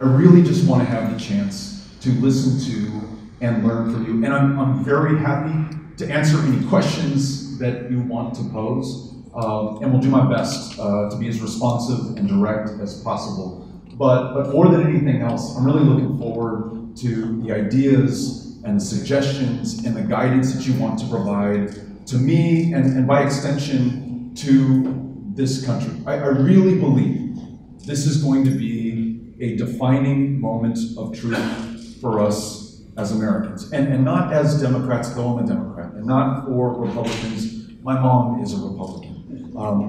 I really just want to have the chance to listen to and learn from you. And I'm very happy to answer any questions that you want to pose. And will do my best to be as responsive and direct as possible. But more than anything else, I'm really looking forward to the ideas and the suggestions and the guidance that you want to provide to me and by extension to this country. I really believe this is going to be a defining moment of truth for us as Americans. And not as Democrats, though I'm a Democrat, and not for Republicans. My mom is a Republican.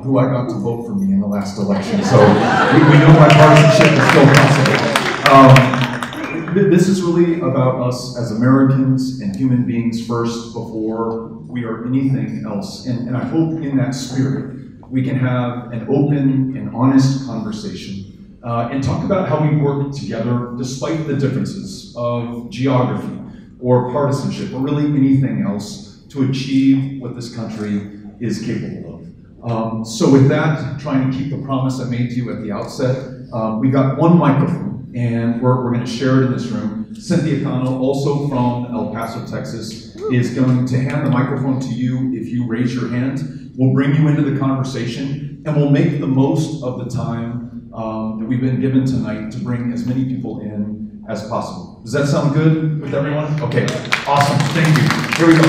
Who I got to vote for me in the last election. So we know bipartisanship is still possible. This is really about us as Americans and human beings first before we are anything else. And I hope in that spirit we can have an open and honest conversation and talk about how we work together despite the differences of geography or partisanship or really anything else to achieve what this country is capable of. So with that, trying to keep the promise I made to you at the outset, we got one microphone, and we're going to share it in this room. Cynthia Cano, also from El Paso, Texas, is going to hand the microphone to you if you raise your hand. We'll bring you into the conversation, and we'll make the most of the time that we've been given tonight to bring as many people in as possible. Does that sound good with everyone? Okay, awesome, thank you. Here we go.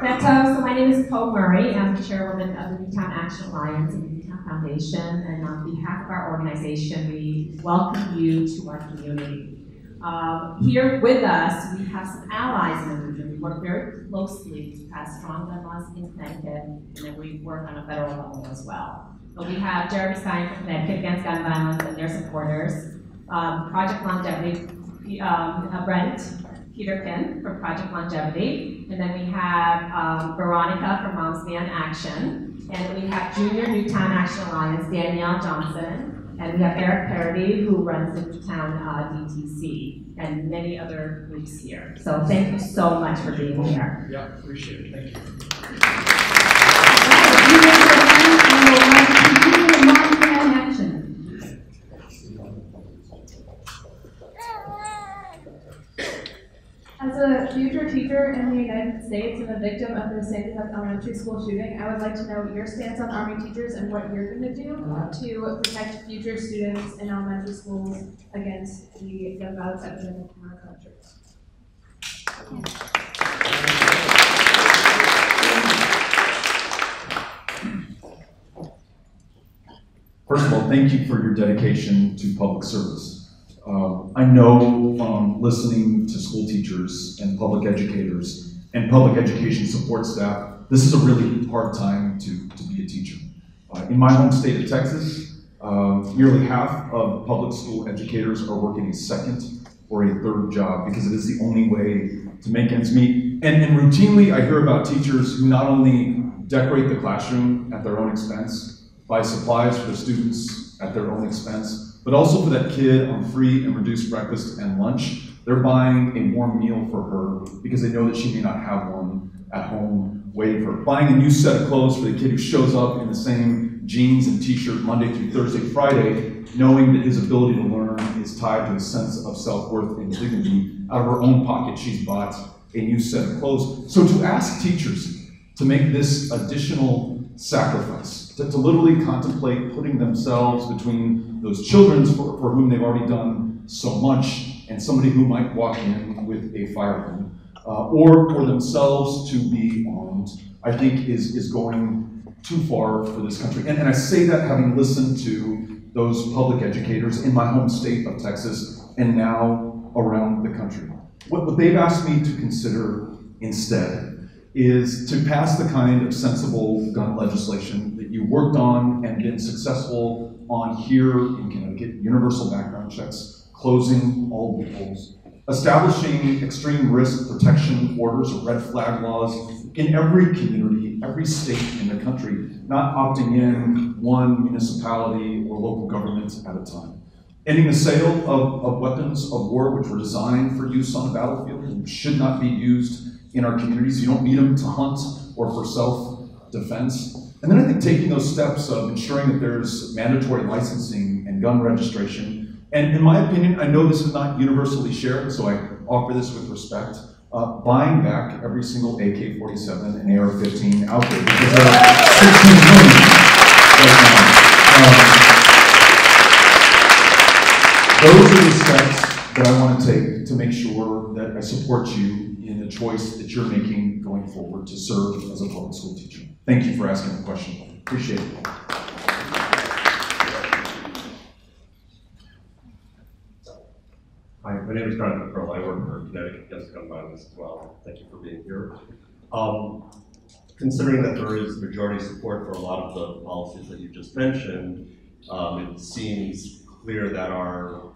Beto, so my name is Poe Murray. I'm the chairwoman of the Newtown Action Alliance and the Newtown Foundation, and on behalf of our organization, we welcome you to our community. Here with us, we have some allies in the region. We work very closely to pass strong gun laws in Connecticut, and then we work on a federal level as well. But we have Jeremy Stein from Connecticut Against Gun Violence and their supporters, Project Longevity, Brent Peterkin from Project Longevity, and then we have Veronica from Moms Beyond Action, and we have Junior Newtown Action Alliance, Danielle Johnson, and we have Eric Parody, who runs the Newtown DTC, and many other groups here. So thank you so much for being here. Yeah, appreciate it. Thank you. As a future teacher in the United States and a victim of the St. Hook Elementary School shooting, I would like to know your stance on Army teachers and what you're going to do to protect future students in elementary schools against the gun violence epidemic in our country. First of all, thank you for your dedication to public service. I know from listening to school teachers and public educators and public education support staff, this is a really hard time to be a teacher. In my home state of Texas, nearly half of public school educators are working a second or a third job because it is the only way to make ends meet. And routinely, I hear about teachers who not only decorate the classroom at their own expense, buy supplies for the students at their own expense, but also for that kid on free and reduced breakfast and lunch. They're buying a warm meal for her because they know that she may not have one at home waiting for her. Buying a new set of clothes for the kid who shows up in the same jeans and t-shirt Monday through Thursday, Friday, knowing that his ability to learn is tied to his sense of self-worth and dignity. Out of her own pocket, she's bought a new set of clothes. So to ask teachers to make this additional sacrifice, to literally contemplate putting themselves between those children for whom they've already done so much and somebody who might walk in with a firearm, or for themselves to be armed, I think is going too far for this country. And I say that having listened to those public educators in my home state of Texas and now around the country. What they've asked me to consider instead is to pass the kind of sensible gun legislation that you worked on and been successful on here in Connecticut: universal background checks, closing all loopholes, establishing extreme risk protection orders or red flag laws in every community, every state in the country, not opting in one municipality or local government at a time. Ending the sale of weapons of war which were designed for use on a battlefield and should not be used in our communities. You don't need them to hunt or for self-defense. And then I think taking those steps of ensuring that there's mandatory licensing and gun registration. And in my opinion, I know this is not universally shared, so I offer this with respect. Buying back every single AK-47 and AR-15 out there, because there are 16 million right now. Those are the steps that I want to take to make sure that I support you in the choice that you're making going forward to serve as a public school teacher. Thank you for asking the question. Appreciate it. Hi, my name is Jonathan Pearl. I work for Connecticut Against Gun Violence as well. Thank you for being here. Considering that there is majority support for a lot of the policies that you just mentioned, it seems clear that our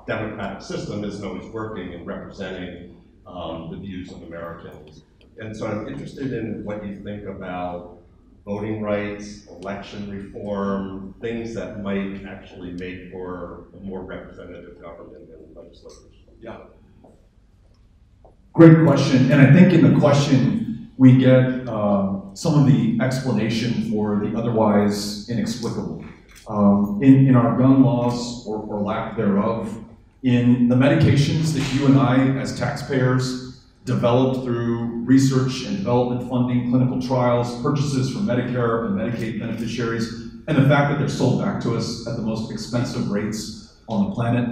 democratic system isn't always working in representing the views of Americans. And so I'm interested in what you think about voting rights, election reform, things that might actually make for a more representative government and legislators. Yeah. Great question. And I think in the question, we get some of the explanation for the otherwise inexplicable. In our gun laws, or lack thereof, in the medications that you and I, as taxpayers, developed through research and development funding, clinical trials, purchases from Medicare and Medicaid beneficiaries, and the fact that they're sold back to us at the most expensive rates on the planet,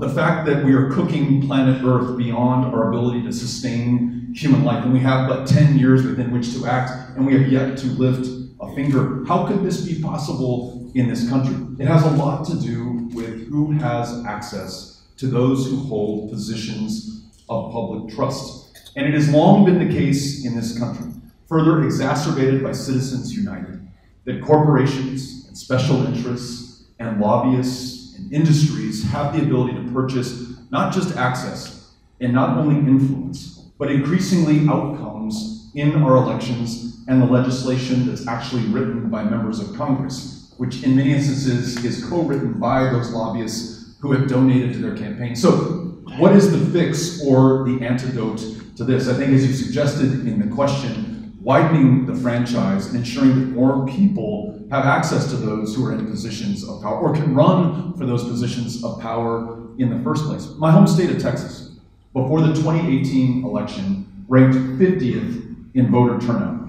the fact that we are cooking planet Earth beyond our ability to sustain human life, and we have but 10 years within which to act, and we have yet to lift a finger. How could this be possible in this country? It has a lot to do with who has access to those who hold positions of public trust. And it has long been the case in this country, further exacerbated by Citizens United, that corporations and special interests and lobbyists and industries have the ability to purchase not just access and not only influence, but increasingly outcomes in our elections and the legislation that's actually written by members of Congress, which in many instances is co-written by those lobbyists who have donated to their campaign. So what is the fix or the antidote to this? I think, as you suggested in the question, widening the franchise and ensuring that more people have access to those who are in positions of power or can run for those positions of power in the first place. My home state of Texas, before the 2018 election, ranked 50th in voter turnout.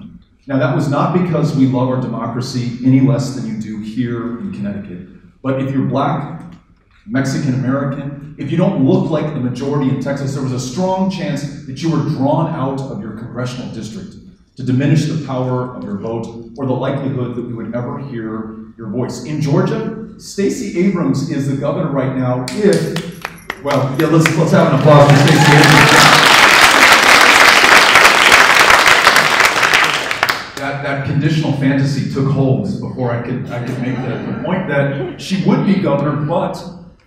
Now, that was not because we love our democracy any less than you do here in Connecticut. But if you're Black, Mexican American, if you don't look like the majority in Texas, there was a strong chance that you were drawn out of your congressional district to diminish the power of your vote or the likelihood that we would ever hear your voice. In Georgia, Stacey Abrams is the governor right now if, well, yeah, let's have an applause for Stacey Abrams. That conditional fantasy took hold before I could make the point that she would be governor, but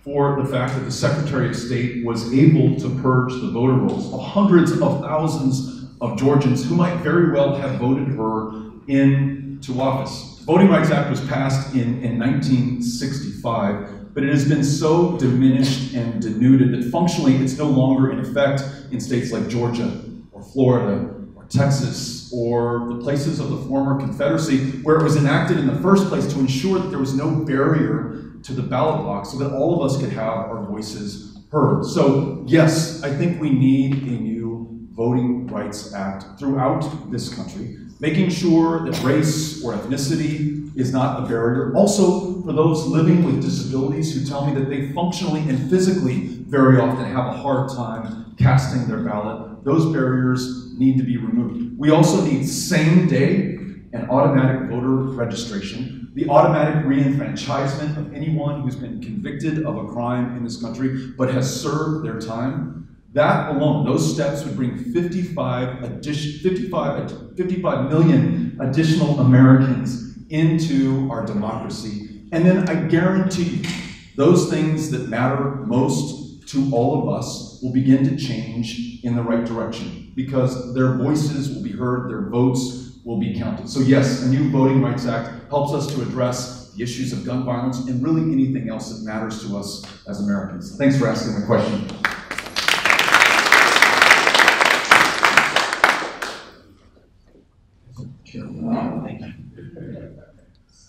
for the fact that the Secretary of State was able to purge the voter rolls of hundreds of thousands of Georgians who might very well have voted her into office. The Voting Rights Act was passed in 1965, but it has been so diminished and denuded that functionally it's no longer in effect in states like Georgia or Florida or Texas or the places of the former Confederacy where it was enacted in the first place to ensure that there was no barrier to the ballot box so that all of us could have our voices heard. So yes, I think we need a new Voting Rights Act throughout this country, making sure that race or ethnicity is not a barrier. Also, for those living with disabilities who tell me that they functionally and physically very often have a hard time casting their ballot, those barriers need to be removed. We also need same-day and automatic voter registration, the automatic re-enfranchisement of anyone who's been convicted of a crime in this country but has served their time. That alone, those steps would bring 55 million additional Americans into our democracy. And then I guarantee you, those things that matter most to all of us will begin to change in the right direction because their voices will be heard, their votes will be counted. So yes, a new Voting Rights Act helps us to address the issues of gun violence and really anything else that matters to us as Americans. Thanks for asking the question. Thank you.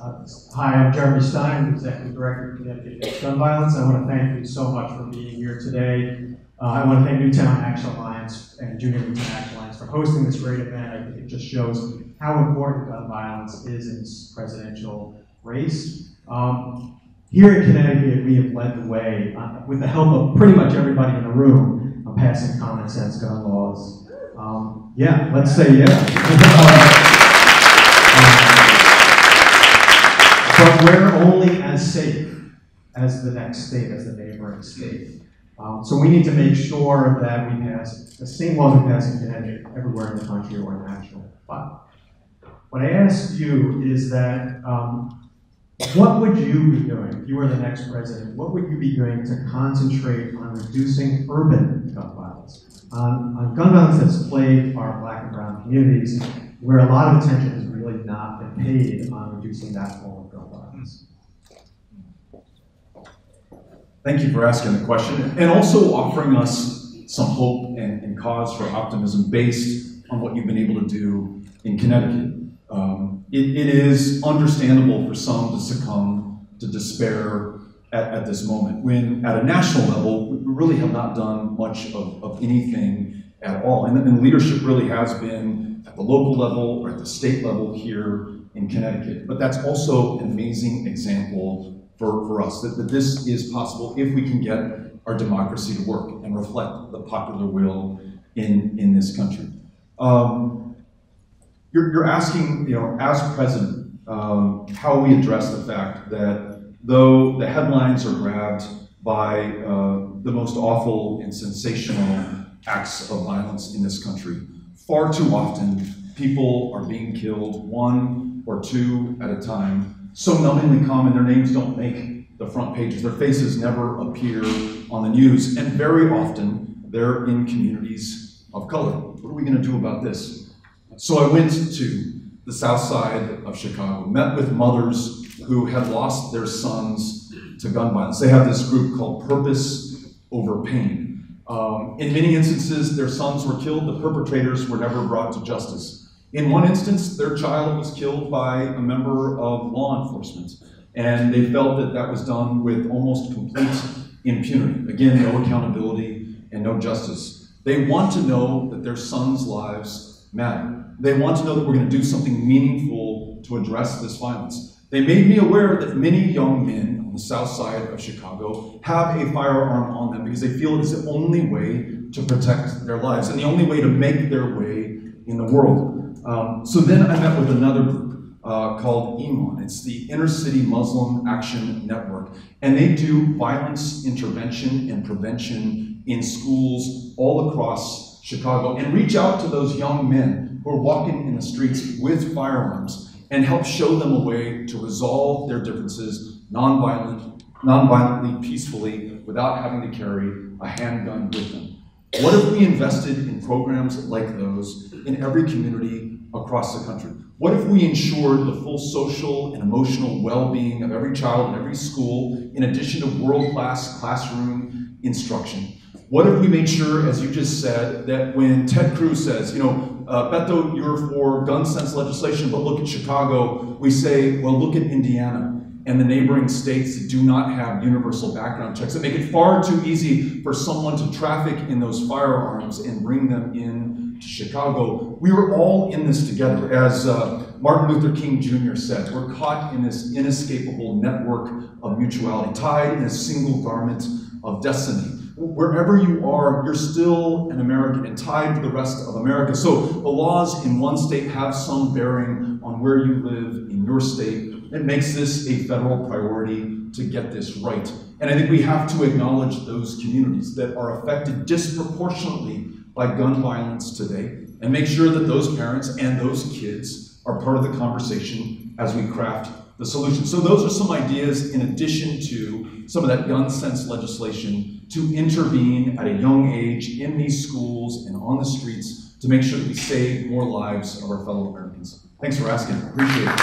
Hi, I'm Jeremy Stein, Executive Director of Connecticut Against Gun Violence. I want to thank you so much for being here today. I want to thank Newtown Action Alliance and Junior Newtown Action Alliance for hosting this great event. I think it just shows how important gun violence is in this presidential race. Here in Connecticut, we have led the way with the help of pretty much everybody in the room on passing common sense gun laws. Yeah, let's say yeah. But we're only as safe as the next state, as the neighboring state. So we need to make sure that we pass the same laws we pass in Connecticut everywhere in the country or national. But what I ask you is that what would you be doing if you were the next president? What would you be doing to concentrate on reducing urban gun violence? On gun violence that's plagued our Black and brown communities, where a lot of attention has really not been paid on reducing that form of gun violence. Thank you for asking the question and also offering us some hope and cause for optimism based on what you've been able to do in Connecticut. It is understandable for some to succumb to despair at this moment, when at a national level, we really have not done much of anything at all. And leadership really has been at the local level or at the state level here in Connecticut. But that's also an amazing example for us, that this is possible if we can get our democracy to work and reflect the popular will in this country. You're asking, as president, how we address the fact that though the headlines are grabbed by the most awful and sensational acts of violence in this country, far too often people are being killed one or two at a time, so numbingly common their names don't make the front pages, their faces never appear on the news, and very often they're in communities of color. What are we going to do about this? So I went to the south side of Chicago, met with mothers who had lost their sons to gun violence. They have this group called Purpose Over Pain. In many instances, their sons were killed, the perpetrators were never brought to justice. In one instance, their child was killed by a member of law enforcement, and they felt that that was done with almost complete impunity. Again, no accountability and no justice. They want to know that their sons' lives matter. They want to know that we're going to do something meaningful to address this violence. They made me aware that many young men on the south side of Chicago have a firearm on them because they feel it is the only way to protect their lives and the only way to make their way in the world. So then I met with another group called IMAN. It's the Inner City Muslim Action Network. And they do violence intervention and prevention in schools all across Chicago and reach out to those young men who are walking in the streets with firearms and help show them a way to resolve their differences non-violently, peacefully, without having to carry a handgun with them. What if we invested in programs like those in every community across the country? What if we ensured the full social and emotional well-being of every child in every school, in addition to world-class classroom instruction? What if we made sure, as you just said, that when Ted Cruz says, Beto, you're for gun sense legislation, but look at Chicago, we say, well, look at Indiana and the neighboring states that do not have universal background checks that make it far too easy for someone to traffic in those firearms and bring them in to Chicago. We were all in this together. As Martin Luther King Jr. said, we're caught in this inescapable network of mutuality, tied in a single garment of destiny. Wherever you are, you're still an American and tied to the rest of America. So the laws in one state have some bearing on where you live in your state. It makes this a federal priority to get this right. And I think we have to acknowledge those communities that are affected disproportionately by gun violence today and make sure that those parents and those kids are part of the conversation as we craft the solution. So those are some ideas in addition to some of that gun sense legislation to intervene at a young age in these schools and on the streets to make sure that we save more lives of our fellow Americans. Thanks for asking. Appreciate it.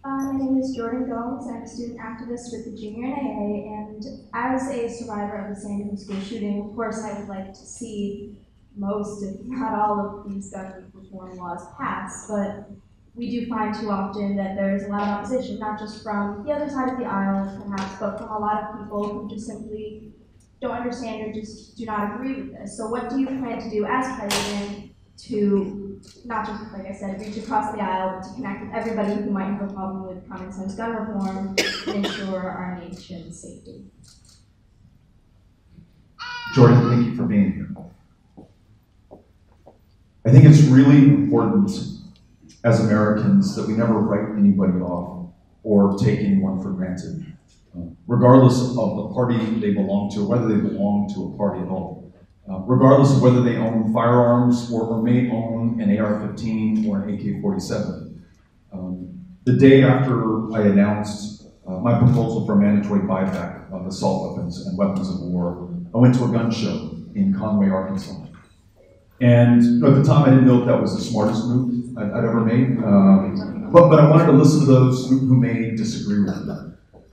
My name is Jordan Gomes. I'm a student activist with the Junior NAA, and as a survivor of the Sandy Hook school shooting, of course I would like to see most, if not all, of these gun reform laws pass, but we do find too often that there's a lot of opposition, not just from the other side of the aisle, perhaps, but from a lot of people who just simply don't understand or just do not agree with this. So what do you plan to do as president to not just, like I said, reach across the aisle, but to connect with everybody who might have a problem with common sense gun reform and ensure our nation's safety? Jordan, thank you for being here. I think it's really important as Americans that we never write anybody off or take anyone for granted, regardless of the party they belong to, or whether they belong to a party at all. Regardless of whether they own firearms or may own an AR-15 or an AK-47. The day after I announced my proposal for mandatory buyback of assault weapons and weapons of war, I went to a gun show in Conway, Arkansas. And at the time, I didn't know if that was the smartest move I'd ever made. But I wanted to listen to those who may disagree with me.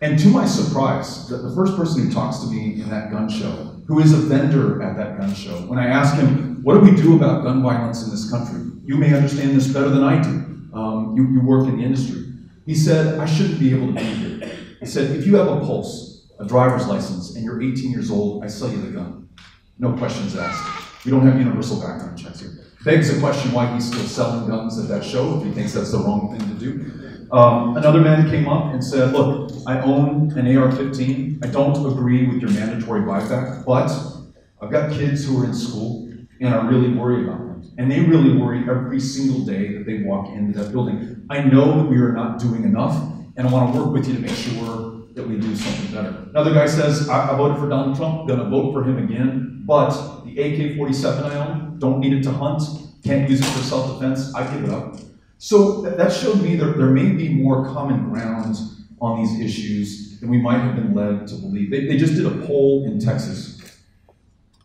And to my surprise, the first person who talks to me in that gun show, who is a vendor at that gun show, when I asked him, what do we do about gun violence in this country? You may understand this better than I do. You work in the industry. He said, I shouldn't be able to be here. He said, if you have a pulse, a driver's license, and you're 18 years old, I sell you the gun. No questions asked. We don't have universal background checks here. Begs the question why he's still selling guns at that show if he thinks that's the wrong thing to do. Another man came up and said, look, I own an AR-15. I don't agree with your mandatory buyback, but I've got kids who are in school and I really worry about them. And they really worry every single day that they walk into that building. I know that we are not doing enough, and I want to work with you to make sure that we do something better. Another guy says, I voted for Donald Trump, gonna vote for him again, but the AK-47 I own, don't need it to hunt, can't use it for self-defense, I give it up. So that showed me there may be more common ground on these issues than we might have been led to believe. They just did a poll in Texas.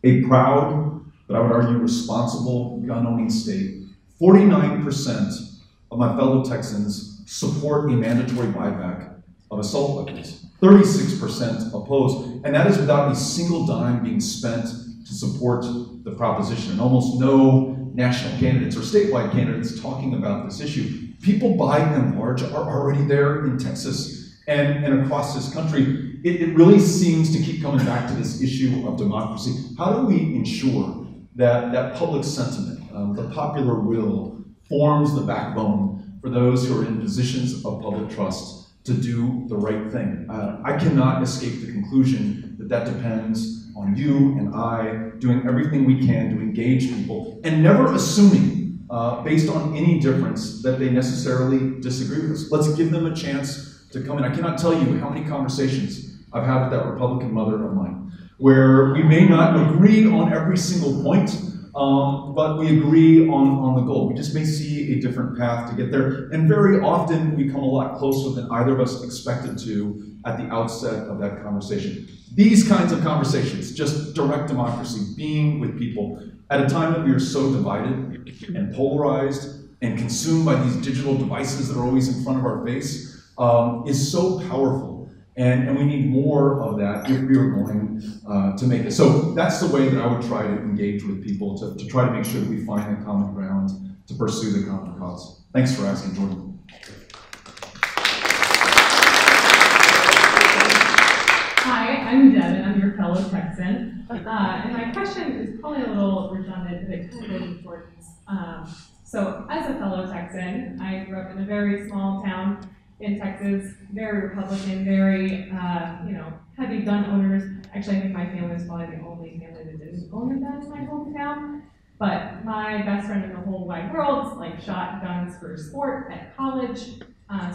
A proud, but I would argue responsible gun-owning state, 49% of my fellow Texans support a mandatory buyback of assault weapons. 36% oppose, and that is without a single dime being spent to support the proposition, and almost no national candidates or statewide candidates talking about this issue. People by and large are already there in Texas and across this country. It really seems to keep coming back to this issue of democracy. How do we ensure that public sentiment, the popular will, forms the backbone for those who are in positions of public trust to do the right thing? I cannot escape the conclusion that depends on you and I doing everything we can to engage people and never assuming, based on any difference, that they necessarily disagree with us. Let's give them a chance to come in. I cannot tell you how many conversations I've had with that Republican mother of mine, where we may not agree on every single point, but we agree on the goal. We just may see a different path to get there. And very often we come a lot closer than either of us expected to at the outset of that conversation. These kinds of conversations, just direct democracy, being with people, at a time that we are so divided and polarized and consumed by these digital devices that are always in front of our face, is so powerful. And we need more of that if we are going to make it. So that's the way that I would try to engage with people, to try to make sure that we find the common ground to pursue the common cause. Thanks for asking, Jordan. Hi, I'm Devin. I'm your fellow Texan. And my question is probably a little redundant, but it kind of goes in importance. So as a fellow Texan, I grew up in a very small town in Texas, very Republican, very, heavy gun owners. Actually, I think my family is probably the only family that didn't own a gun in my hometown. But my best friend in the whole wide world, shot guns for sport at college.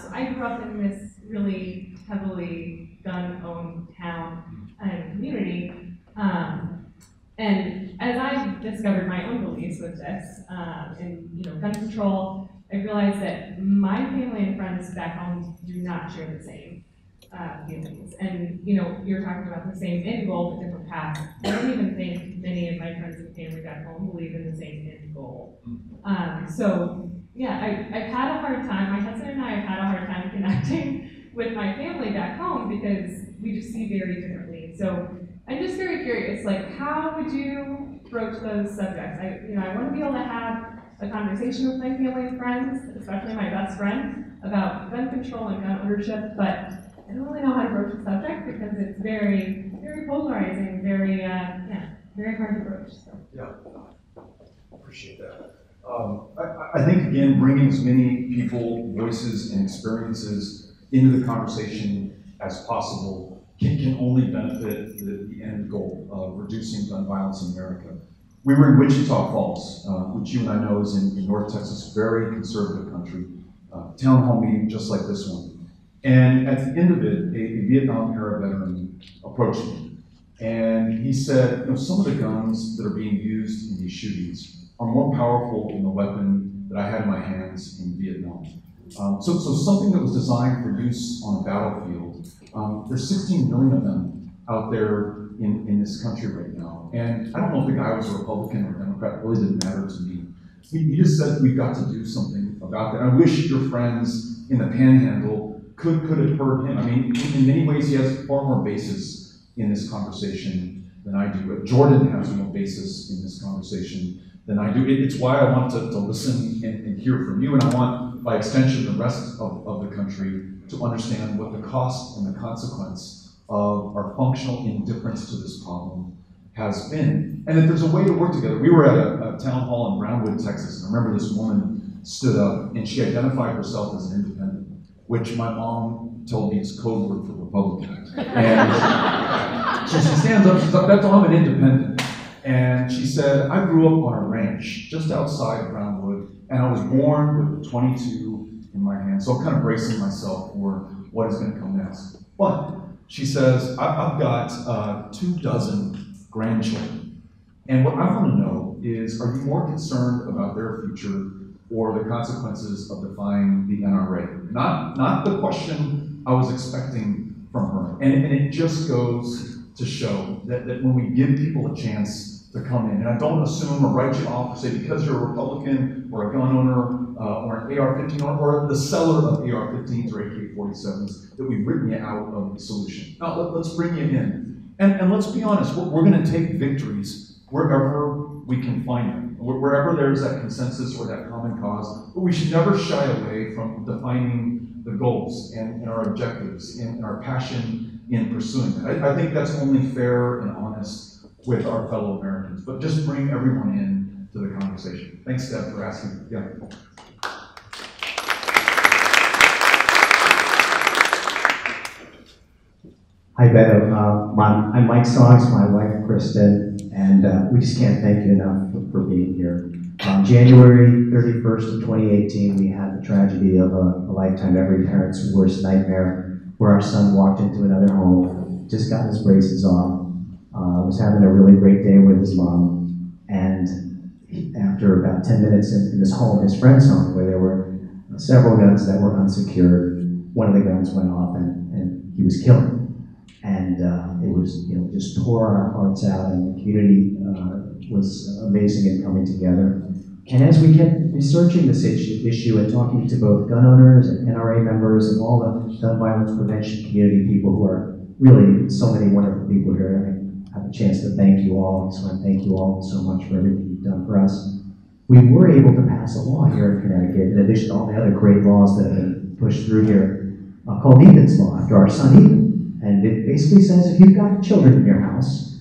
So I grew up in this really heavily gun-owned town and community. And as I discovered my own beliefs with this, and gun control, I realized that my family and friends back home do not share the same feelings. And you're talking about the same end goal, but different paths. I don't even think many of my friends and family back home believe in the same end goal. So yeah, I've had a hard time. My husband and I have had a hard time connecting with my family back home because we just see very differently. So I'm just very curious, how would you broach those subjects? I want to be able to have a conversation with my family and friends, especially my best friend, about gun control and gun ownership, but I don't really know how to broach the subject because it's very, very polarizing, very hard to broach. So. Yeah, appreciate that. I think, again, bringing as many people, voices, and experiences into the conversation as possible can only benefit the end goal of reducing gun violence in America. We were in Wichita Falls, which you and I know is in North Texas, very conservative country, town hall meeting just like this one. And at the end of it, a Vietnam-era veteran approached me. And he said, some of the guns that are being used in these shootings are more powerful than the weapon that I had in my hands in Vietnam. So something that was designed for use on a battlefield, there's 16 million of them out there in this country right now. And I don't know if the guy was a Republican or a Democrat, it really didn't matter to me. He just said, we've got to do something about that. I wish your friends in the Panhandle could have heard him. I mean, in many ways, he has far more basis in this conversation than I do. But Jordan has more basis in this conversation than I do. It's why I want to listen and hear from you, and I want, by extension, the rest of the country to understand what the cost and the consequence of our functional indifference to this problem has been, and that there's a way to work together. We were at a town hall in Brownwood, Texas, and I remember this woman stood up and she identified herself as an independent, which my mom told me is code word for Republican. And so she stands up, she's like, I'm an independent. And she said, I grew up on a ranch just outside Brownwood, and I was born with a .22 in my hand, so I'm kind of bracing myself for what is going to come next. But she says, I've got 24 grandchildren, and what I want to know is, are you more concerned about their future or the consequences of defying the NRA? Not the question I was expecting from her. And it just goes to show that when we give people a chance to come in, and I don't assume or write you off or say because you're a Republican or a gun owner or an AR-15 or the seller of AR-15s or AK-47s, that we've written you out of the solution. Now, let's bring you in. And let's be honest, we're going to take victories wherever we can find them, wherever there's that consensus or that common cause, but we should never shy away from defining the goals and our objectives and our passion in pursuing that. I think that's only fair and honest with our fellow Americans, but just bring everyone in to the conversation. Thanks, Deb, for asking. Yeah. Hi, Beto. I'm Mike Soggs, my wife, Kristen, and we just can't thank you enough for being here. January 31st of 2018, we had the tragedy of a lifetime, every parent's worst nightmare, where our son walked into another home, just got his braces off, was having a really great day with his mom, and after about 10 minutes in his home, his friend's home, where there were several guns that were unsecured, one of the guns went off and he was killed. And it was, just tore our hearts out, and the community was amazing in coming together. And as we kept researching this issue and talking to both gun owners and NRA members and all the gun violence prevention community people who are really so many wonderful people here, I have a chance to thank you all. So I thank you all so much for everything you've done for us. We were able to pass a law here in Connecticut, in addition to all the other great laws that have been pushed through here, called Ethan's Law, after our son Ethan. And it basically says if you've got children in your house,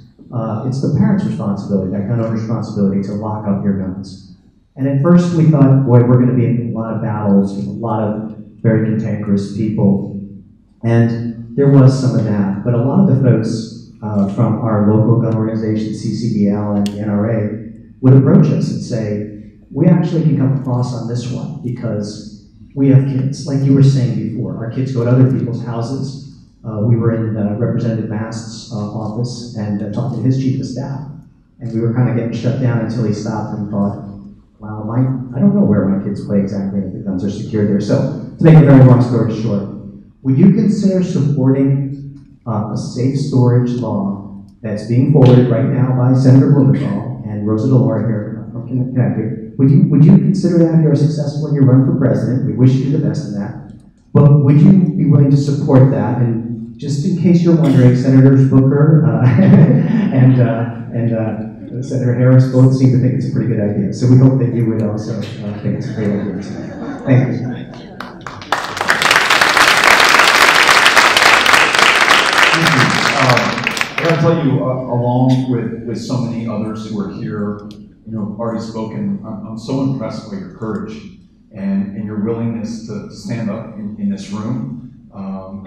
it's the parent's responsibility, that gun owner's responsibility, to lock up your guns. And at first we thought, boy, we're going to be in a lot of battles with a lot of very cantankerous people. And there was some of that. But a lot of the folks from our local gun organization, CCBL and the NRA, would approach us and say, we actually can come across on this one because we have kids, like you were saying before. Our kids go to other people's houses. We were in Representative Mast's office and talked to his chief of staff. And we were kind of getting shut down until he stopped and thought, wow, I don't know where my kids play exactly if the guns are secured there. So, to make a very long story short, would you consider supporting a safe storage law that's being forwarded right now by Senator Blumenthal and Rosa DeLauro here from Connecticut? Would you consider that if you're successful when you run for president? We wish you the best in that. But would you be willing to support that? And just in case you're wondering, Senators Booker and Senator Harris both seem to think it's a pretty good idea. So we hope that you would also think it's a great idea. Thank you. I gotta tell you, along with so many others who are here, already spoken, I'm so impressed by your courage and your willingness to stand up in this room,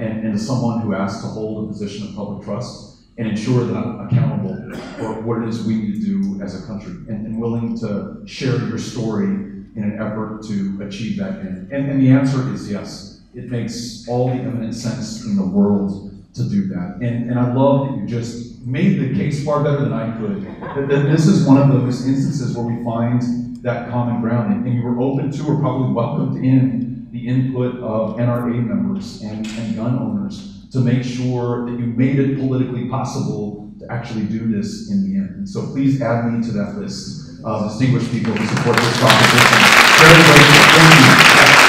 and as someone who has to hold a position of public trust and ensure that I'm accountable for what it is we need to do as a country, and willing to share your story in an effort to achieve that end. And the answer is yes. It makes all the eminent sense in the world to do that. And I love that you just made the case far better than I could. That this is one of those instances where we find that common ground, and you were open to, or probably welcomed in, the input of NRA members and gun owners to make sure that you made it politically possible to actually do this in the end. And so please add me to that list of distinguished people who support this proposition. Very grateful. Thank you.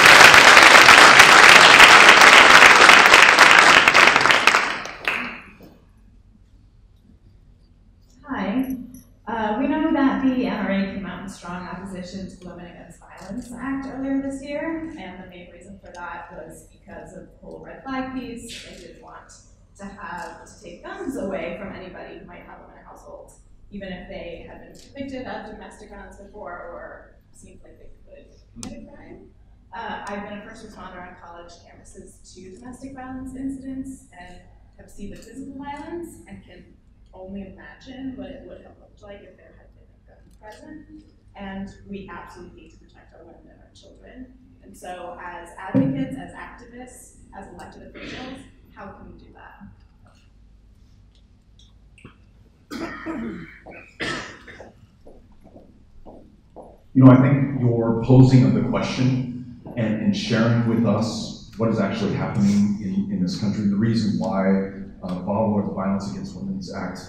We know that the NRA came out in strong opposition to the Women Against Violence Act earlier this year, and the main reason for that was because of the whole red flag piece. They didn't want to take guns away from anybody who might have them in a household, even if they had been convicted of domestic violence before or seemed like they could commit a crime. I've been a first responder on college campuses to domestic violence incidents and have seen the physical violence and can only imagine what it would have looked like if there had been a gun present. And we absolutely need to protect our women and our children. And so as advocates, as activists, as elected officials, how can we do that? I think your posing of the question and sharing with us what is actually happening in this country, the reason why the Violence Against Women's Act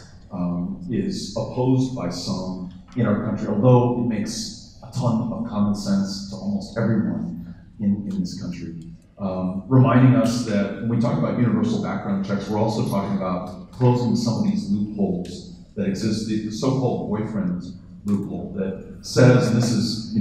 is opposed by some in our country, although it makes a ton of common sense to almost everyone in this country. Reminding us that when we talk about universal background checks, we're also talking about closing some of these loopholes that exist, the so-called boyfriend loophole that says, and this is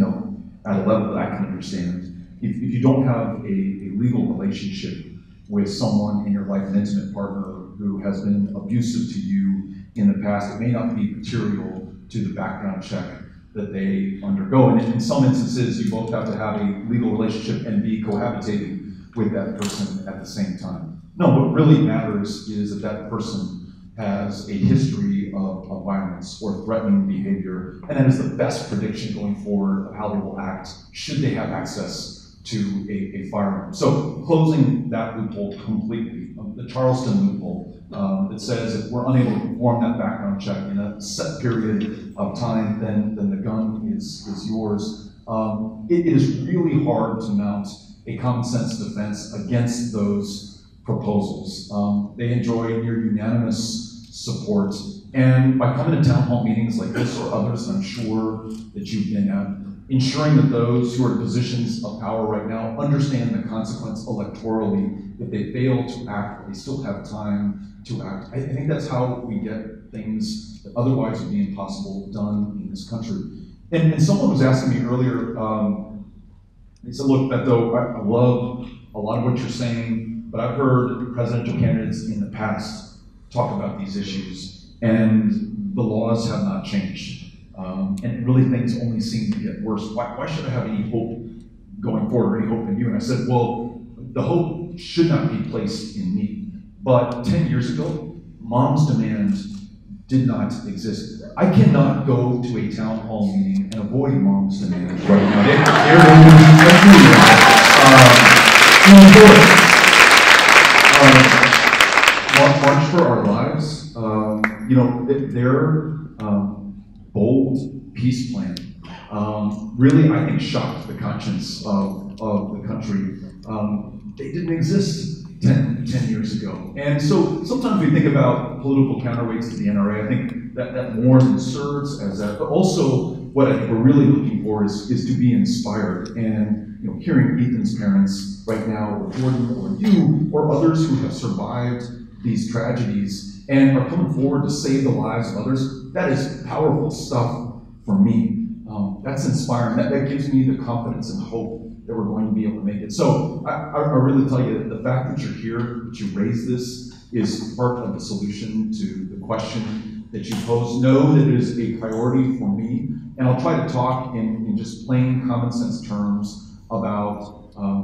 at a level that I can understand, if you don't have a legal relationship with someone in your life, an intimate partner who has been abusive to you in the past, it may not be material to the background check that they undergo. And in some instances, you both have to have a legal relationship and be cohabitating with that person at the same time. No, what really matters is that that person has a history of violence or threatening behavior, and that is the best prediction going forward of how they will act should they have access to a firearm. So closing that loophole completely, the Charleston loophole, that says if we're unable to perform that background check in a set period of time, then the gun is yours. It is really hard to mount a common sense defense against those proposals. They enjoy near unanimous support, and by coming to town hall meetings like this or others I'm sure that you've been at, ensuring that those who are in positions of power right now understand the consequence electorally if they fail to act, but they still have time to act. I think that's how we get things that otherwise would be impossible done in this country. And someone was asking me earlier, they said, look, Beto, I love a lot of what you're saying, but I've heard presidential candidates in the past talk about these issues, and the laws have not changed. And really things only seem to get worse. Why should I have any hope going forward, or any hope in you? And I said, well, the hope should not be placed in me. But 10 years ago, mom's demand did not exist. I cannot go to a town hall meeting and avoid mom's demand right now. They're going to be March for Our Lives, their bold peace plan really, I think, shocked the conscience of the country. They didn't exist 10 years ago. And so sometimes we think about political counterweights to the NRA. I think that more than serves as that, but also what I think we're really looking for is to be inspired. And hearing Ethan's parents right now, or Gordon, or you, or others who have survived these tragedies, and are coming forward to save the lives of others, that is powerful stuff for me. That's inspiring. That gives me the confidence and hope that we're going to be able to make it. So I really tell you, the fact that you're here, that you raise this, is part of the solution to the question that you pose. Know that it is a priority for me, and I'll try to talk in just plain common sense terms about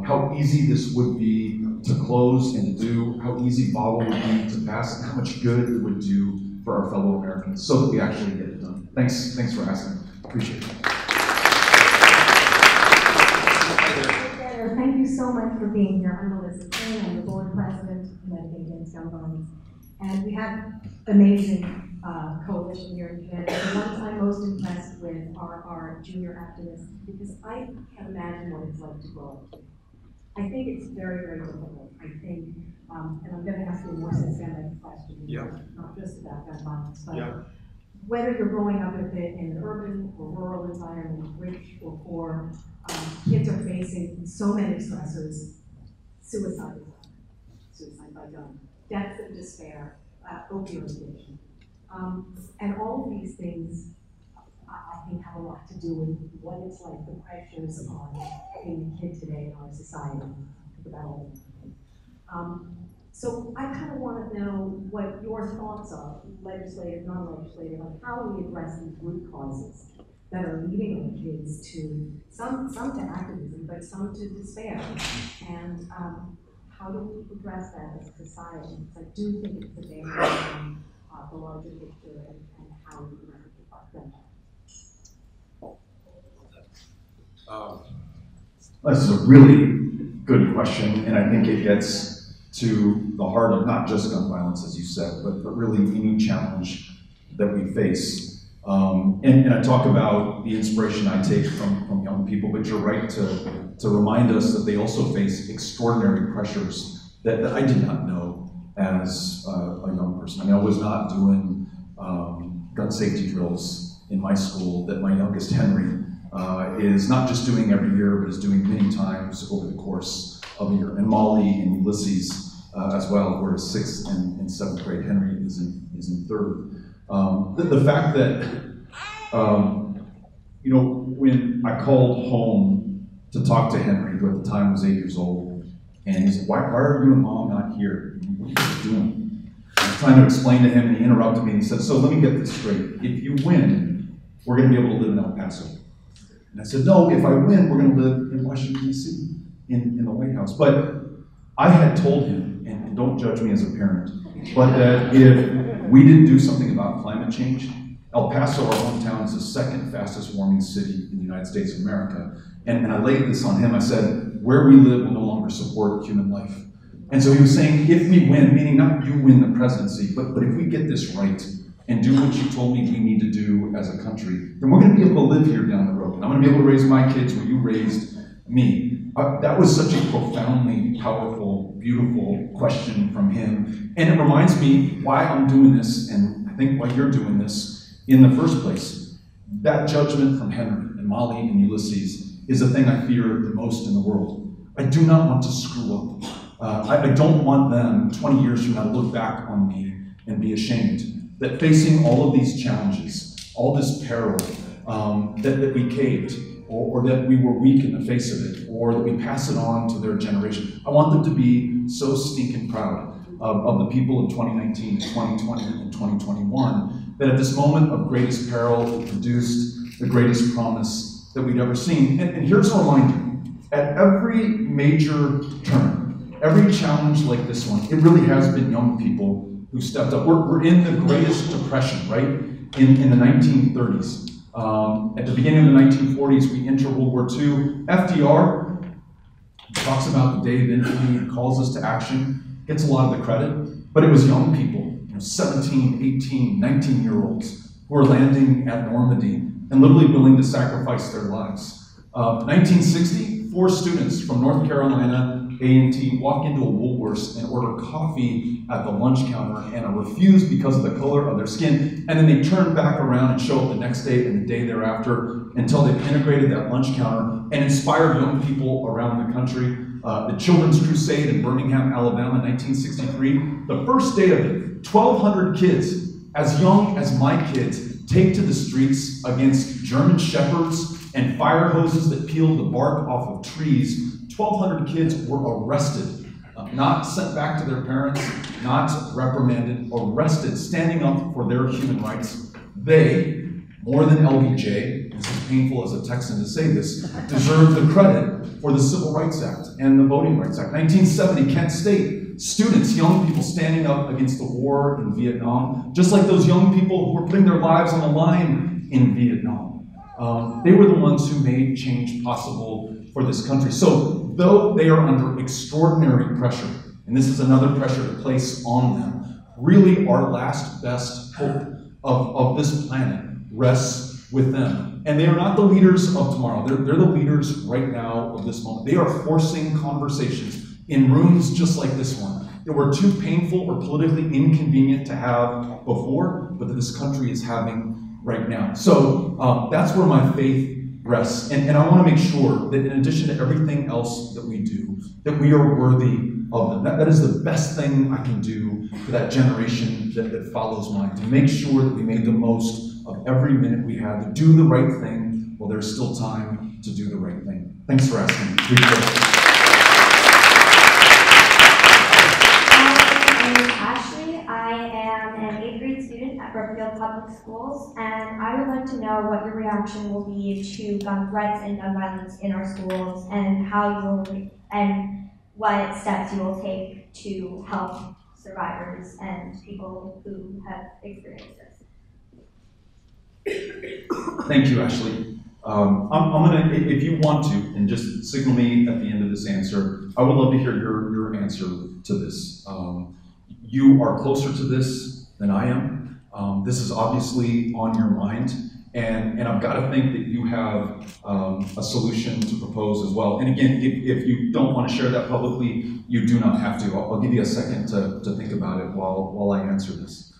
how easy this would be to close and to do, how easy VAWA would be to pass, and how much good it would do for our fellow Americans so that we actually get it done. Thanks for asking. Appreciate it. Thank you so much for being here. I'm Melissa King. I'm the board president of Connecticut Against Gun Violence. And we have amazing coalition here in Connecticut. The ones I'm most impressed with are our junior activists, because I can't imagine what it's like to grow up. I think it's very, very difficult. I think, and I'm going to ask you a more systemic question, not just about gun violence, but whether you're growing up in an urban or rural environment, rich or poor, kids are facing so many stressors: suicide by gun, death and despair, opioid addiction. And all of these things, I think, have a lot to do with what it's like, the pressures on being a kid today in our society. About all of them. So I kind of want to know what your thoughts are, legislative, non-legislative, on how we address these root causes that are leading our kids to, some to activism, but some to despair. And how do we address that as a society? Because I do think it's a danger from the larger picture and how we address them. This is a really good question, and I think it gets to the heart of not just gun violence, as you said, but really any challenge that we face. And I talk about the inspiration I take from young people, but you're right to remind us that they also face extraordinary pressures that I did not know as a young person. I mean, I was not doing gun safety drills in my school that my youngest Henry is not just doing every year, but is doing many times over the course of a year. And Molly and Ulysses as well, who are 6th and 7th grade. Henry is in 3rd. The fact that, when I called home to talk to Henry, who at the time was 8 years old, and he said, why are you and Mom not here? What are you guys doing? I was trying to explain to him, and he interrupted me, and he said, so let me get this straight. If you win, we're going to be able to live in El Paso. And I said, no, if I win, we're going to live in Washington, D.C., in the White House. But I had told him, and don't judge me as a parent, but that if we didn't do something about climate change, El Paso, our hometown, is the 2nd fastest warming city in the United States of America. And I laid this on him. I said, where we live will no longer support human life. And so he was saying, if we win, meaning not you win the presidency, but if we get this right and do what you told me we need to do as a country, then we're going to be able to live here down the road. And I'm going to be able to raise my kids where you raised me. That was such a profoundly powerful, beautiful question from him. And it reminds me why I'm doing this, and I think why you're doing this in the first place. That judgment from Henry and Molly and Ulysses is the thing I fear the most in the world. I do not want to screw up. I don't want them 20 years from now to look back on me and be ashamed that facing all of these challenges, all this peril, that we caved, or that we were weak in the face of it, or that we pass it on to their generation. I want them to be so stinking proud of the people of 2019 and 2020 and 2021 that at this moment of greatest peril, it produced the greatest promise that we'd ever seen. And here's a reminder, at every major turn, every challenge like this one, it really has been young people who stepped up. We're in the greatest depression, right? In the 1930s. At the beginning of the 1940s, we enter World War II. FDR talks about the day of infamy and calls us to action, gets a lot of the credit, but it was young people, 17, 18, 19-year-olds who were landing at Normandy and literally willing to sacrifice their lives. 1960, 4 students from North Carolina A&T walk into a Woolworths and order coffee at the lunch counter and are refused because of the color of their skin, and then they turn back around and show up the next day and the day thereafter until they've integrated that lunch counter and inspired young people around the country. the Children's Crusade in Birmingham, Alabama, 1963. The first day of it, 1,200 kids, as young as my kids, take to the streets against German shepherds and fire hoses that peeled the bark off of trees. 1,200 kids were arrested, not sent back to their parents, not reprimanded, arrested, standing up for their human rights. They, more than LBJ, this is painful as a Texan to say this, deserve the credit for the Civil Rights Act and the Voting Rights Act. 1970, Kent State, students, young people standing up against the war in Vietnam, just like those young people who were putting their lives on the line in Vietnam. They were the ones who made change possible for this country. So, though they are under extraordinary pressure, and this is another pressure to place on them, really our last best hope of this planet rests with them. And they are not the leaders of tomorrow. They're the leaders right now of this moment. They are forcing conversations in rooms just like this one that were too painful or politically inconvenient to have before, but that this country is having right now. So that's where my faith rests. And I want to make sure that in addition to everything else that we do, that we are worthy of them. That is the best thing I can do for that generation that follows mine, to make sure that we made the most of every minute we had to do the right thing while there's still time to do the right thing. Thanks for asking. Appreciate it. My name is Ashley. I am an 8th grade student at Brookfield Public Schools, and I would like to know what your reaction will be to gun threats and gun violence in our schools, and how you will, and what steps you will take to help survivors and people who have experienced this. Thank you, Ashley. I'm gonna, if you want to, and just signal me at the end of this answer, I would love to hear your answer to this. You are closer to this than I am. This is obviously on your mind, and I've got to think that you have a solution to propose as well. And again, if you don't want to share that publicly, you do not have to. I'll give you a second to think about it while I answer this.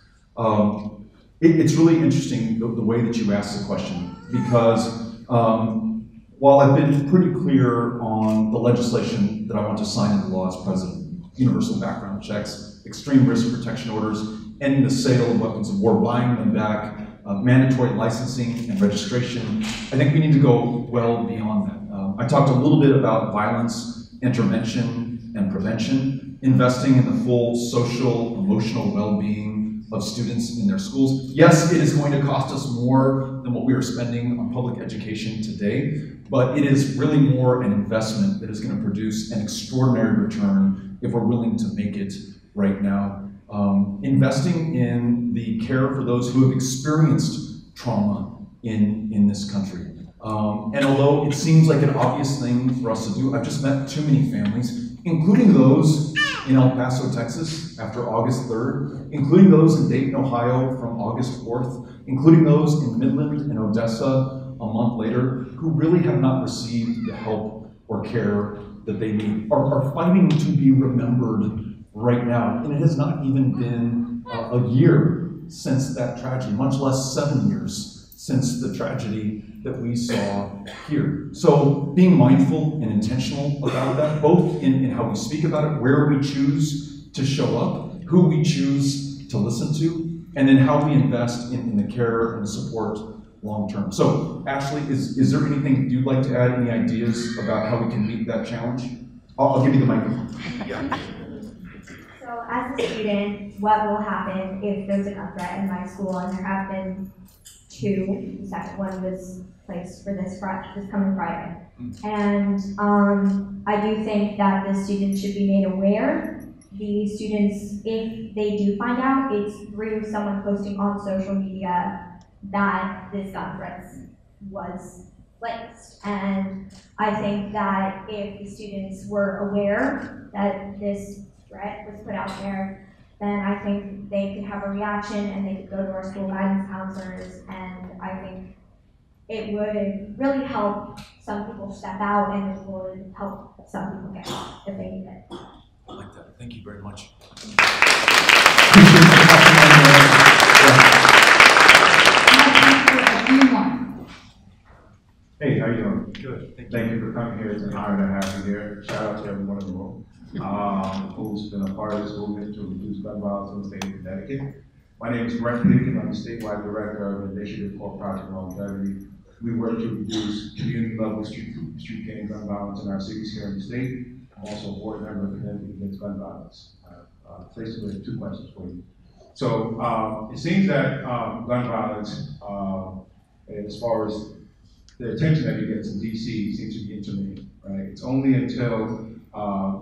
It's really interesting the way that you asked the question, because while I've been pretty clear on the legislation that I want to sign into law as president, universal background checks, extreme risk protection orders, ending the sale of weapons of war, buying them back, mandatory licensing and registration, I think we need to go well beyond that. I talked a little bit about violence, intervention, and prevention, investing in the full social, emotional well-being of students in their schools. Yes, it is going to cost us more than what we are spending on public education today, but it is really more an investment that is going to produce an extraordinary return if we're willing to make it right now. Investing in the care for those who have experienced trauma in this country. And although it seems like an obvious thing for us to do, I've just met too many families, including those in El Paso, Texas, after August 3rd, including those in Dayton, Ohio, from August 4th, including those in Midland and Odessa a month later, who really have not received the help or care that they need, are fighting to be remembered right now. And it has not even been a year since that tragedy, much less 7 years since the tragedy that we saw here. So being mindful and intentional about that, both in how we speak about it, where we choose to show up, who we choose to listen to, and then how we invest in the care and the support long term. So Ashley, is there anything you'd like to add, any ideas about how we can meet that challenge? I'll give you the microphone. Yeah. So as a student, what will happen if there's a gun threat in my school? And there have been 2. The second one was placed for this coming Friday. And I do think that the students should be made aware. The students, if they do find out, it's through someone posting on social media that this gun threat was placed. And I think that if the students were aware that this threat was put out there, then I think they could have a reaction and they could go to our school guidance counselors, and I think it would really help some people step out, and it would help some people get help if they need it. I like that. Thank you very much. Hey, how you doing? Good. Thank you for coming. I'm here. It's an honor to have you here. Shout out to everyone in the room who's been a part of this movement to reduce gun violence in the state of Connecticut. My name is Brent Pekin. I'm the statewide director of an initiative called Project Longevity. We work to reduce community-level street gang gun violence in our cities here in the state. I'm also a board member of Connecticut Against Gun Violence. Basically, 2 questions for you. So it seems that gun violence, as far as the attention that it gets in DC, seems to be intermittent, right? It's only until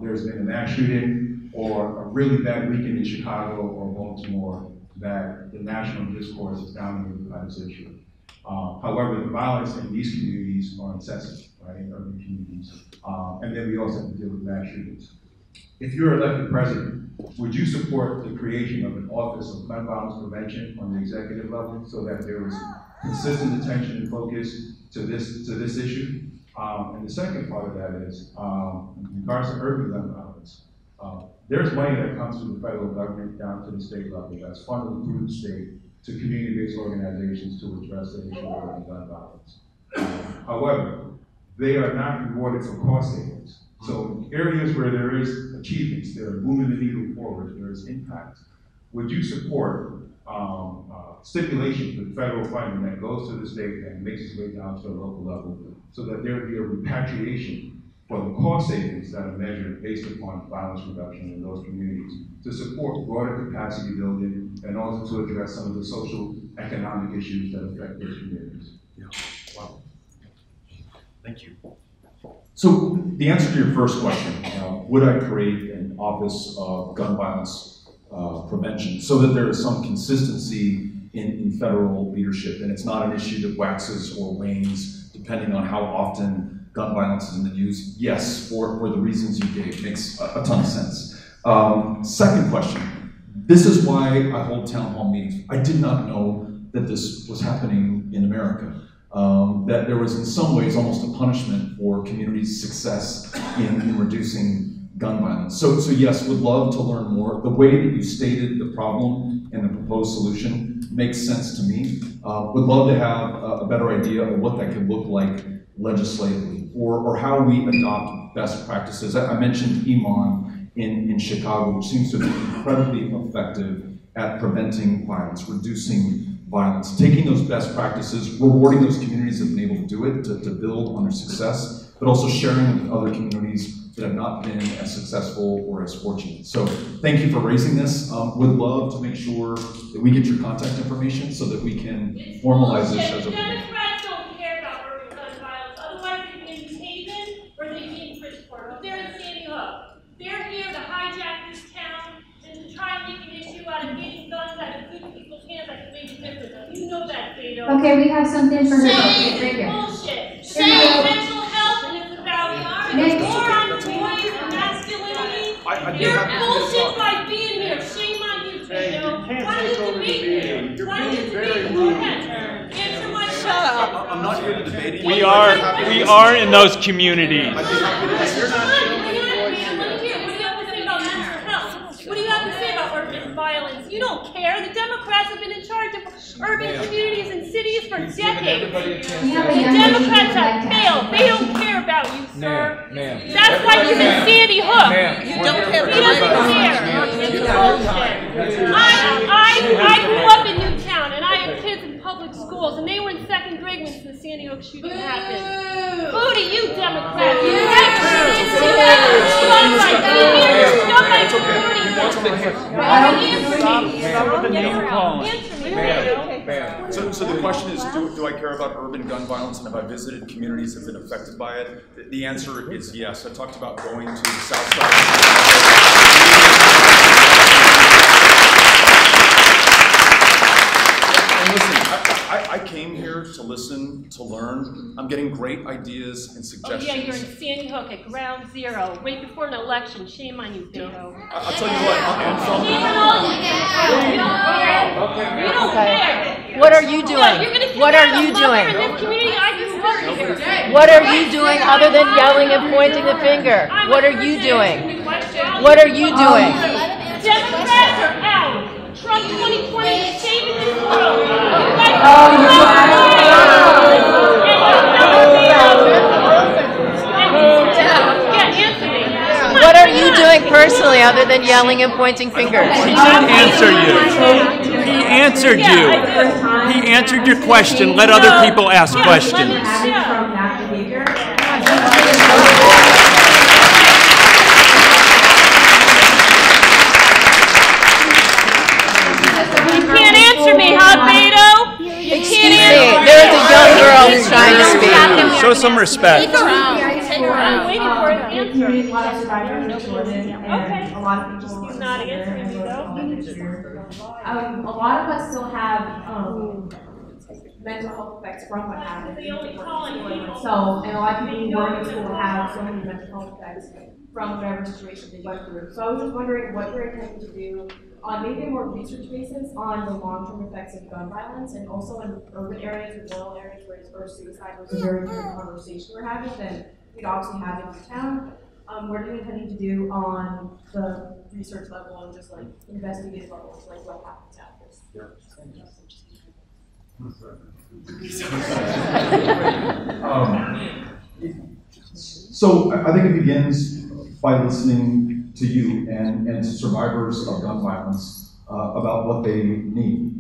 there's been a mass shooting or a really bad weekend in Chicago or Baltimore that the national discourse is dominated by this issue. However, the violence in these communities are incessant, right, urban communities. And then we also have to deal with mass shootings. If you're elected president, would you support the creation of an Office of Gun Violence Prevention on the executive level so that there is consistent attention and focus to this issue? And the second part of that is, in regards to urban gun violence, there's money that comes from the federal government down to the state level that's funded through the state to community-based organizations to address the issue of urban gun violence. However, they are not rewarded for cost savings. So areas where there is achievements, there are moving the needle forward, there is impact. Would you support stipulation for federal funding that goes to the state and makes its way down to the local level so that there would be a repatriation for the cost savings that are measured based upon violence reduction in those communities to support broader capacity building and also to address some of the social economic issues that affect those communities? Yeah. Wow. Thank you. So the answer to your first question, would I create an Office of Gun Violence Prevention so that there is some consistency in federal leadership and it's not an issue that waxes or wanes depending on how often gun violence is in the news? Yes, for the reasons you gave. Makes a ton of sense. Second question. This is why I hold town hall meetings. I did not know that this was happening in America. That there was in some ways almost a punishment for communities' success in reducing gun violence. So yes, would love to learn more. The way that you stated the problem and the proposed solution makes sense to me. Would love to have a better idea of what that could look like legislatively, or how we adopt best practices. I mentioned Iman in Chicago, which seems to be incredibly effective at preventing violence, reducing violence, taking those best practices, rewarding those communities that have been able to do it, to build on their success, but also sharing with other communities that have not been as successful or as fortunate. So thank you for raising this. Would love to make sure that we get your contact information so that we can formalize this as a Democrats don't care about urban gun violence. Otherwise they'd be in Haven or they'd be in Bridgeport. But they're in Sandy Hook. They're here to hijack this town and to try and make an issue out of getting guns out of good people's hands that can make a difference. You know that, Beto. Okay, we have something for her. Saying Thank you. bullshit. Saying mental health and it's about war on boys and masculinity. You're bullshit by being here. Shame on you, Beto. Why don't you debate me? Why don't you debate me? Go ahead. Answer my question. I'm not here to debate you. We are in those communities. What do you have to say about mental health? What do you have to say about urban violence? You don't care. The Democrats have been in charge of urban communities and cities for decades. The Democrats have failed. They don't care about you, sir. That's why you're in Sandy Hook. You don't care. He doesn't care. It's bullshit. I grew up in Newtown, and I have kids in public schools, and they were in second grade when the Sandy Hook shooting happened. Who do you Democrats? So the question is, do I care about urban gun violence, and have I visited communities that have been affected by it? The answer is yes. I talked about going to the south side. And listen, I came here to listen, to learn. I'm getting great ideas and suggestions. Oh yeah, you're in Sandy Hook at ground zero, right before an election. Shame on you, Beto. I'll tell you what, I'm from... You don't care. What are you doing? What are you doing? What are you doing other than yelling and pointing the finger? What are you doing? What are you doing? Democrats are out. Trump 2020 is saving this world. What are you doing personally other than yelling and pointing fingers? He didn't answer you. He answered you. He answered your question. Let other people ask questions. From that behavior. You can't answer me, huh, Beto? You can't answer me. There is a young girl who's trying to speak. Show some respect. I'm waiting for an answer. A lot of survivors are children, and a lot of people. He's not answering me, though. A lot of us still have mental health effects from what happened. So, and a lot of people who work in school have so many mental health effects from whatever situation they went through. So I was just wondering what you're intending to do on maybe a more research basis on the long-term effects of gun violence, and also in urban areas and rural areas where suicide was a very different conversation we're having than we'd obviously have in Newtown. What are you intending to do on the research level and just like investigative levels, like what happens after this? So I think it begins by listening to you and to survivors of gun violence about what they need.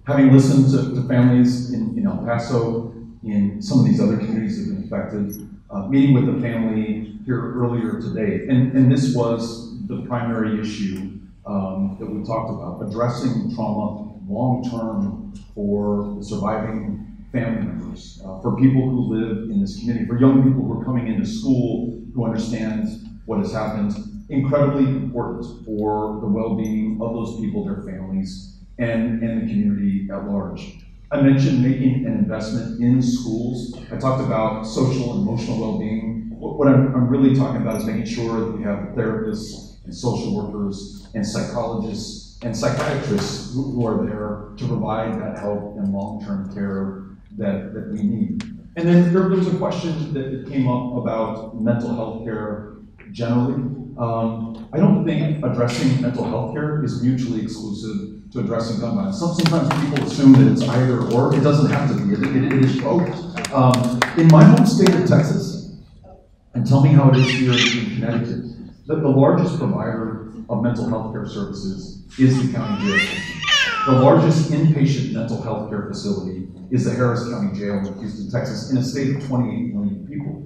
Having listened to families in El Paso, in some of these other communities that have been affected, meeting with the family here earlier today, and this was the primary issue that we talked about, addressing trauma long-term for the surviving family members, for people who live in this community, for young people who are coming into school who understand what has happened. Incredibly important for the well-being of those people, their families, and the community at large. I mentioned making an investment in schools. I talked about social and emotional well-being. What I'm really talking about is making sure that we have therapists and social workers and psychologists and psychiatrists who are there to provide that help and long-term care that we need. And then there was a question that came up about mental health care generally. I don't think addressing mental health care is mutually exclusive to addressing gun violence. Sometimes people assume that it's either or. It doesn't have to be. It is both. In my home state of Texas, and tell me how it is here in Connecticut, the largest provider of mental health care services is the county jail. The largest inpatient mental health care facility is the Harris County Jail in Houston, Texas, in a state of 28 million people.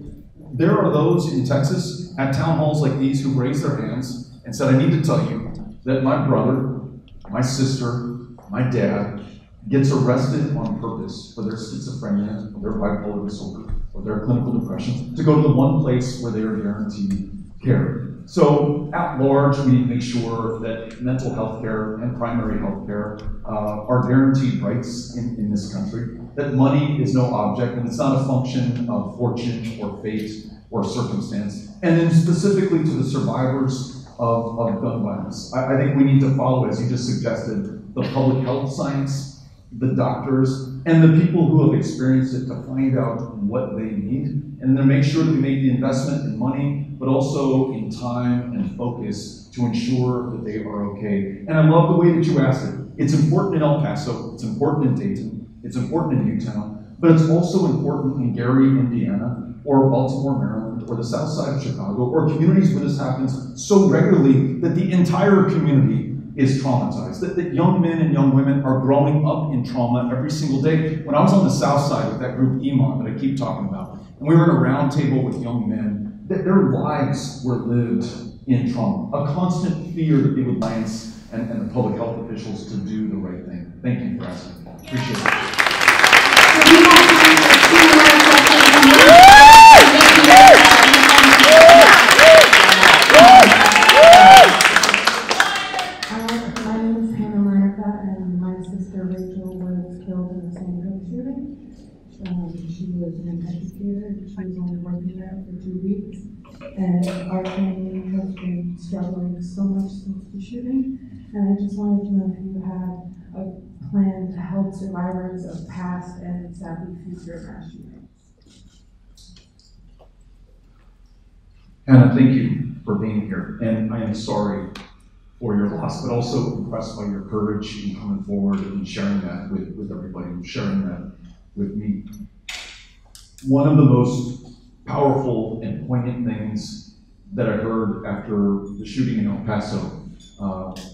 There are those in Texas at town halls like these who raised their hands and said, I need to tell you that my brother, my sister, my dad gets arrested on purpose for their schizophrenia, or their bipolar disorder, or their clinical depression, to go to the one place where they are guaranteed care. So at large, we need to make sure that mental health care and primary health care are guaranteed rights in this country, that money is no object and it's not a function of fortune or fate or circumstance. And then specifically to the survivors of gun violence, I think we need to follow, as you just suggested, the public health science, the doctors, and the people who have experienced it to find out what they need, and then make sure that we make the investment in money, but also in time and focus to ensure that they are okay. And I love the way that you asked it. It's important in El Paso, it's important in Dayton, it's important in Newtown, but it's also important in Gary, Indiana, or Baltimore, Maryland, or the south side of Chicago, or communities where this happens so regularly that the entire community is traumatized, that young men and young women are growing up in trauma every single day. When I was on the south side with that group EMON that I keep talking about, and we were in a round table with young men, that their lives were lived in trauma, a constant fear that they would science and the public health officials to do the right thing. Thank you for asking. Appreciate it. She was an educator. She was only working there for 2 weeks. And our family has been struggling so much since the shooting. And I just wanted to know if you had a plan to help survivors of past and sadly future mass shootings. Hannah, thank you for being here. And I am sorry for your loss, but also impressed by your courage in coming forward and sharing that with everybody, and sharing that with me. One of the most powerful and poignant things that I heard after the shooting in El Paso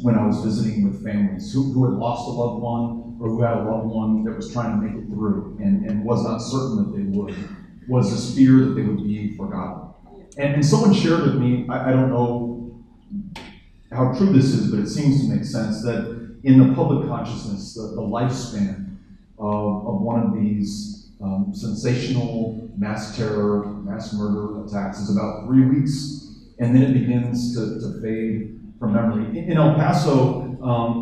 when I was visiting with families who had lost a loved one or who had a loved one that was trying to make it through and was not certain that they would, was this fear that they would be forgotten. And someone shared with me, I don't know how true this is, but it seems to make sense, that in the public consciousness, the lifespan of one of these sensational mass terror, mass murder attacks is about 3 weeks, and then it begins to fade from memory. In El Paso,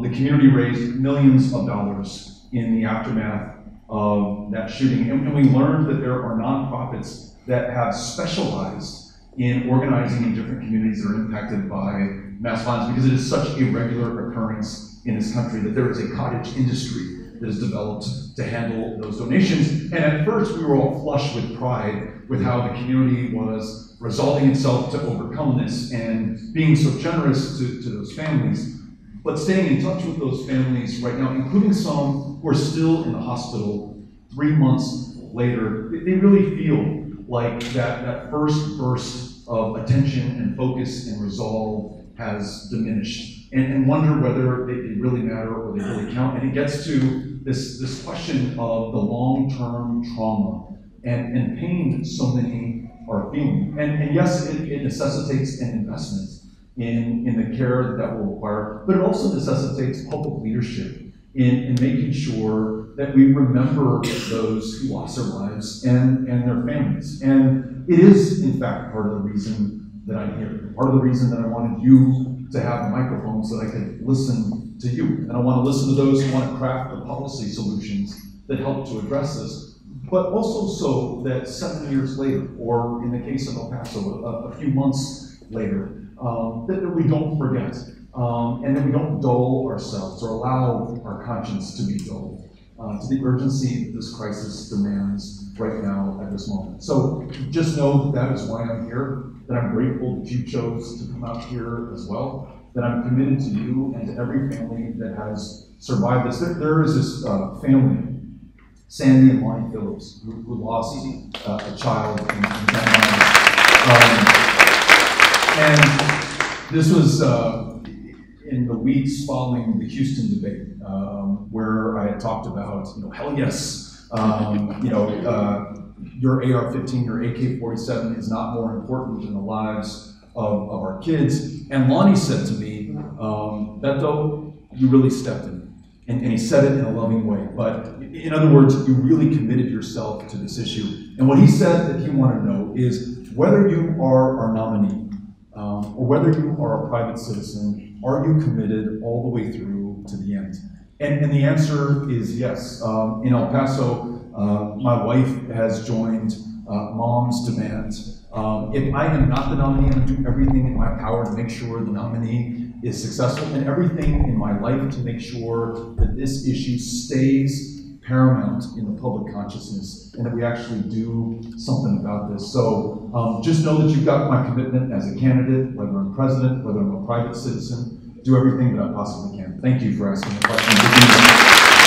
the community raised millions of dollars in the aftermath of that shooting, and we learned that there are nonprofits that have specialized in organizing in different communities that are impacted by mass violence, because it is such a regular occurrence in this country that there is a cottage industry that is developed to handle those donations. And at first we were all flush with pride with how the community was resolving itself to overcome this and being so generous to those families. But staying in touch with those families right now, including some who are still in the hospital 3 months later, they really feel like that first burst of attention and focus and resolve has diminished, and wonder whether they really matter or they really count. And it gets to this question of the long-term trauma and pain so many are feeling. And yes, it necessitates an investment in the care that will require, but it also necessitates public leadership in making sure that we remember those who lost their lives and their families. And it is, in fact, part of the reason that I'm here. Part of the reason that I wanted you to have a microphone so that I could listen to you. And I want to listen to those who want to craft the policy solutions that help to address this, but also so that 7 years later, or in the case of El Paso, a few months later, that we don't forget, and that we don't dull ourselves or allow our conscience to be dulled to the urgency that this crisis demands right now at this moment. So just know that is why I'm here, that I'm grateful that you chose to come out here as well, that I'm committed to you and to every family that has survived this. There is this family, Sandy and Lonnie Phillips, who lost a child in and this was in the weeks following the Houston debate, where I had talked about, hell yes, your AR-15, your AK-47 is not more important in the lives of our kids. And Lonnie said to me, Beto, you really stepped in. And he said it in a loving way. But in other words, you really committed yourself to this issue. And what he said that he wanted to know is whether you are our nominee, or whether you are a private citizen, are you committed all the way through to the end? And the answer is yes. In El Paso, my wife has joined Mom's demand. If I am not the nominee, I'm going to do everything in my power to make sure the nominee is successful, and everything in my life to make sure that this issue stays paramount in the public consciousness and that we actually do something about this. So just know that you've got my commitment as a candidate, whether I'm president, whether I'm a private citizen, do everything that I possibly can. Thank you for asking the question.